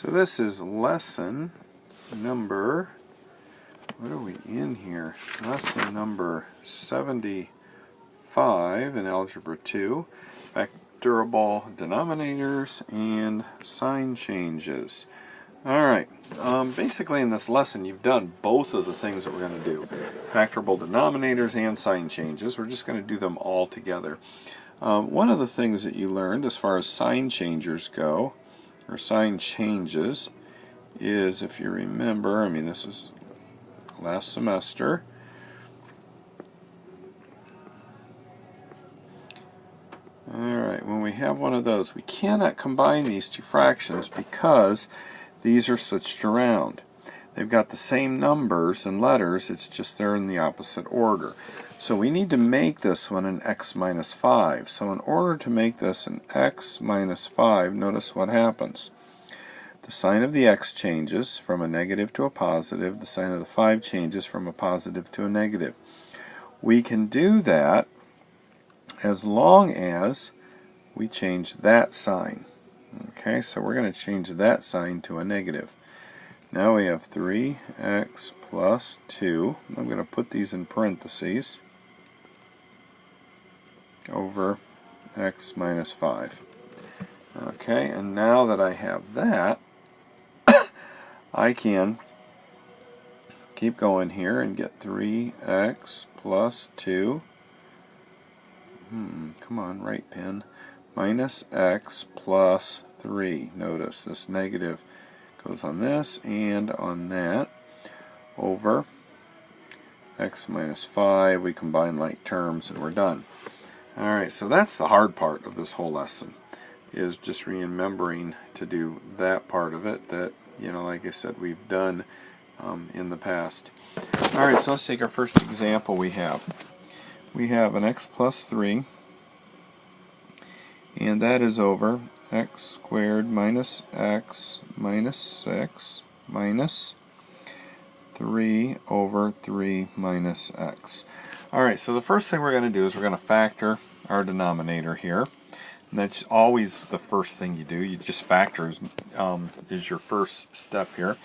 So this is lesson number, what are we in here? Lesson number 75 in Algebra 2, factorable denominators and sign changes. Alright, basically in this lesson you've done both of the things that we're going to do. Factorable denominators and sign changes. We're just going to do them all together. One of the things that you learned as far as sign changes go, or sign changes, is, if you remember, I mean this is last semester, alright, when we have one of those, we cannot combine these two fractions because these are switched around. They've got the same numbers and letters, it's just they're in the opposite order. So we need to make this one an x minus 5. So in order to make this an x minus 5, notice what happens. The sign of the x changes from a negative to a positive. The sign of the 5 changes from a positive to a negative. We can do that as long as we change that sign. Okay, so we're going to change that sign to a negative. Now we have 3x plus 2. I'm going to put these in parentheses over x minus 5. Okay, and now that I have that, I can keep going here and get 3x plus 2. Come on, right pen. Minus x plus 3. Notice this negative goes on this and on that over x minus 5. We combine like terms and we're done. Alright, so that's the hard part of this whole lesson, is just remembering to do that part of it that, you know, like I said, we've done in the past. Alright, so let's take our first example we have. We have an x plus 3, and that is over x squared minus x minus 6 minus 3 over 3 minus x. Alright, so the first thing we're going to do is we're going to factor our denominator here. And that's always the first thing you do. You just factor is your first step here.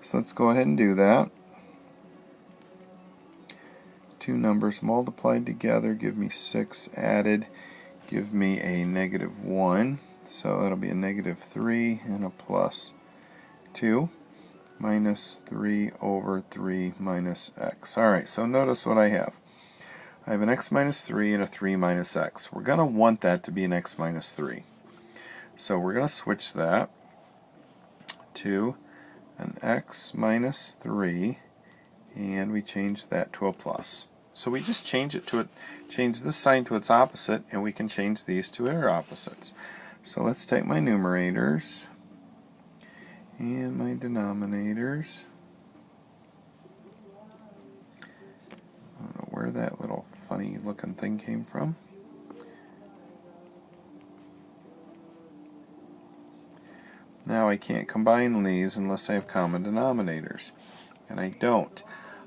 So let's go ahead and do that. Two numbers multiplied together give me 6 added, give me a negative 1. So that'll be a negative 3 and a plus 2 minus 3 over 3 minus x. Alright, so notice what I have. I have an x minus 3 and a 3 minus x. We're going to want that to be an x minus 3. So we're going to switch that to an x minus 3, and we change that to a plus. So we just change this sign to its opposite, and we can change these to their opposites. So let's take my numerators and my denominators. I don't know where that little funny looking thing came from. Now I can't combine these unless I have common denominators, and I don't.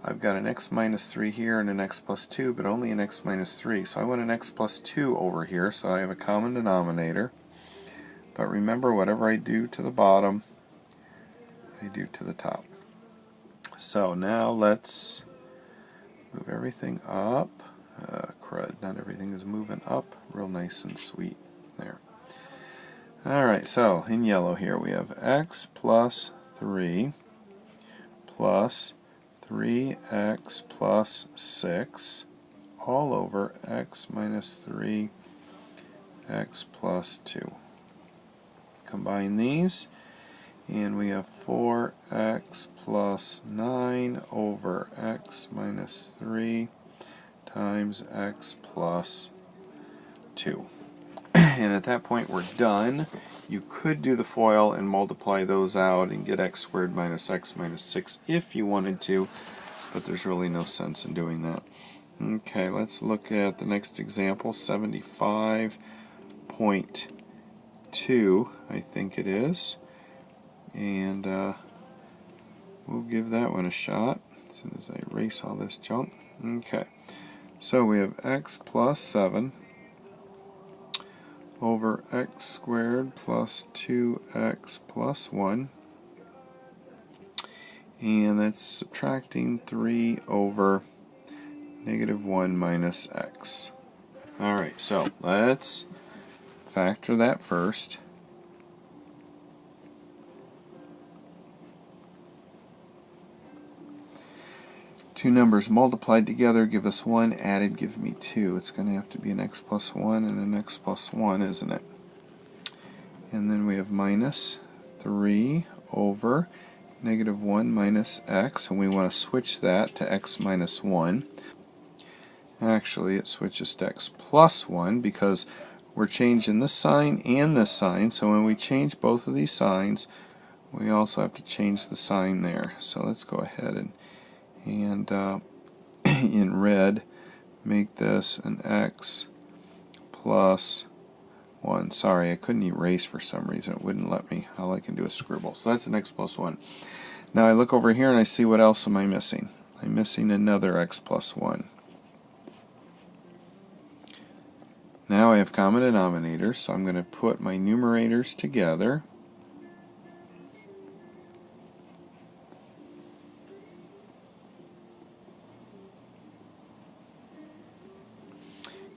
I've got an x minus 3 here and an x plus 2, but only an x minus 3. So I want an x plus 2 over here, so I have a common denominator. But remember, whatever I do to the bottom, I do to the top. So now let's move everything up. Crud, not everything is moving up. Real nice and sweet there. Alright, so in yellow here we have x plus 3 plus 3x plus 6 all over x minus 3 x plus 2. Combine these, and we have 4x plus 9 over x minus 3 times x plus 2. And at that point we're done. You could do the FOIL and multiply those out and get x squared minus x minus 6 if you wanted to, but there's really no sense in doing that. Okay, let's look at the next example, 75.2, I think it is. And we'll give that one a shot as soon as I erase all this junk. Okay, so we have x plus 7 over x squared plus 2x plus 1 and that's subtracting 3 over negative 1 minus x. Alright, so let's factor that first. Two numbers multiplied together give us 1, added give me 2. It's going to have to be an x plus 1 and an x plus 1, isn't it? And then we have minus 3 over negative 1 minus x, and we want to switch that to x minus 1. Actually, it switches to x plus 1 because we're changing this sign and this sign, so when we change both of these signs, we also have to change the sign there. So let's go ahead and in red, make this an x plus 1. Sorry, I couldn't erase for some reason. It wouldn't let me. All I can do is scribble. So that's an x plus 1. Now I look over here and I see what else am I missing. I'm missing another x plus 1. Now I have common denominators, so I'm going to put my numerators together.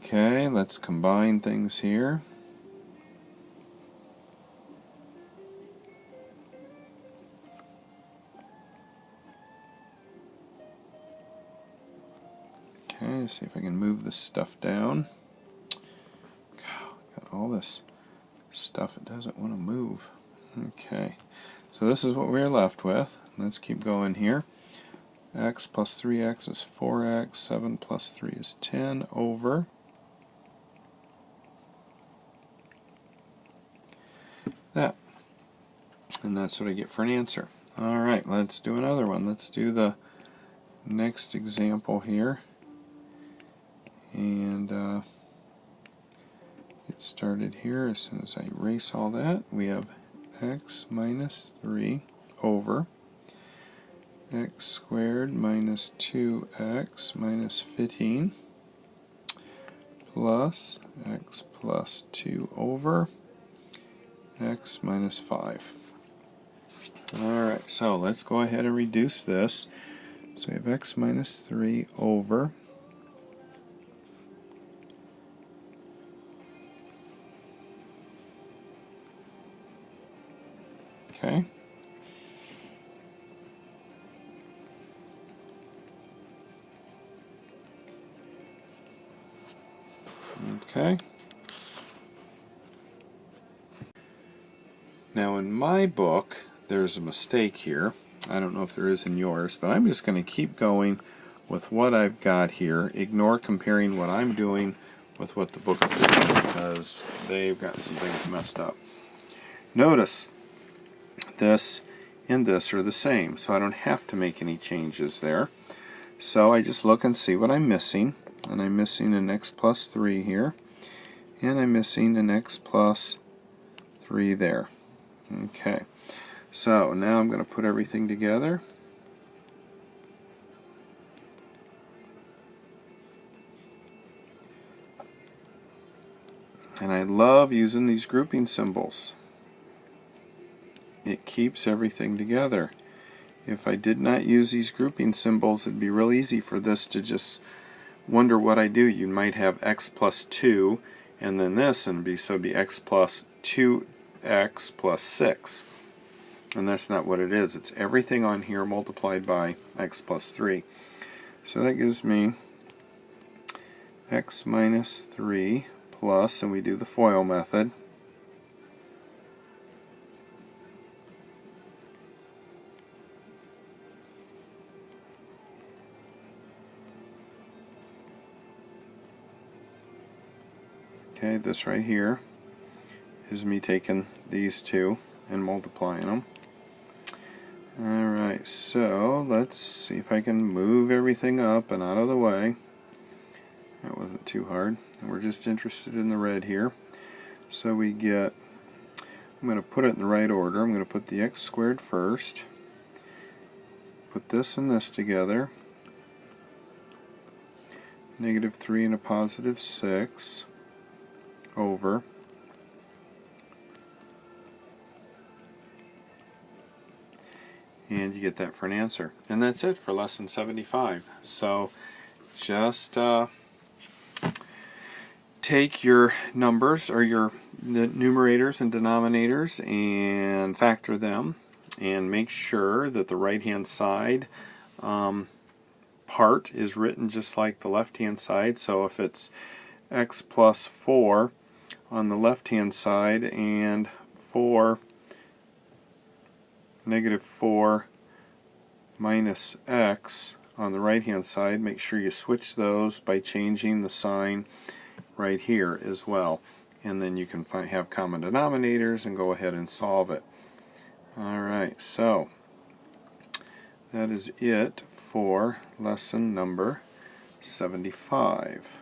Okay, let's combine things here. Okay, see if I can move this stuff down. Got all this stuff it doesn't want to move. Okay, so this is what we're left with. Let's keep going here. X plus 3x is 4x, 7 plus 3 is 10 over that. And that's what I get for an answer. Alright, let's do another one. Let's do the next example here. And get started here. As soon as I erase all that, we have x minus 3 over x squared minus 2x minus 15 plus x plus 2 over x minus 5. Alright, so let's go ahead and reduce this. So we have x minus 3 over okay. Okay. Now in my book, there's a mistake here. I don't know if there is in yours, but I'm just going to keep going with what I've got here. Ignore comparing what I'm doing with what the book's doing because they've got some things messed up. Notice this and this are the same, so I don't have to make any changes there. So I just look and see what I'm missing, and I'm missing an x plus 3 here, and I'm missing an x plus 3 there. Okay, so now I'm going to put everything together. And I love using these grouping symbols. It keeps everything together. If I did not use these grouping symbols, it'd be real easy for this to just wonder what I do. You might have x plus 2 and then this, and so it'd be x plus 2x plus 6. And that's not what it is. It's everything on here multiplied by x plus 3. So that gives me x minus 3 plus, and we do the FOIL method, okay, this right here is me taking these two and multiplying them. Alright, so let's see if I can move everything up and out of the way. That wasn't too hard. We're just interested in the red here. So we get, I'm going to put it in the right order. I'm going to put the x squared first, put this and this together, negative 3 and a positive 6 over and you get that for an answer. And that's it for lesson 75. So just take your numbers, or your numerators and denominators, and factor them, and make sure that the right hand side part is written just like the left hand side. So if it's x plus 4 on the left hand side and negative 4 minus x on the right hand side, make sure you switch those by changing the sign right here as well, and then you can have common denominators and go ahead and solve it. Alright, so that is it for lesson number 75.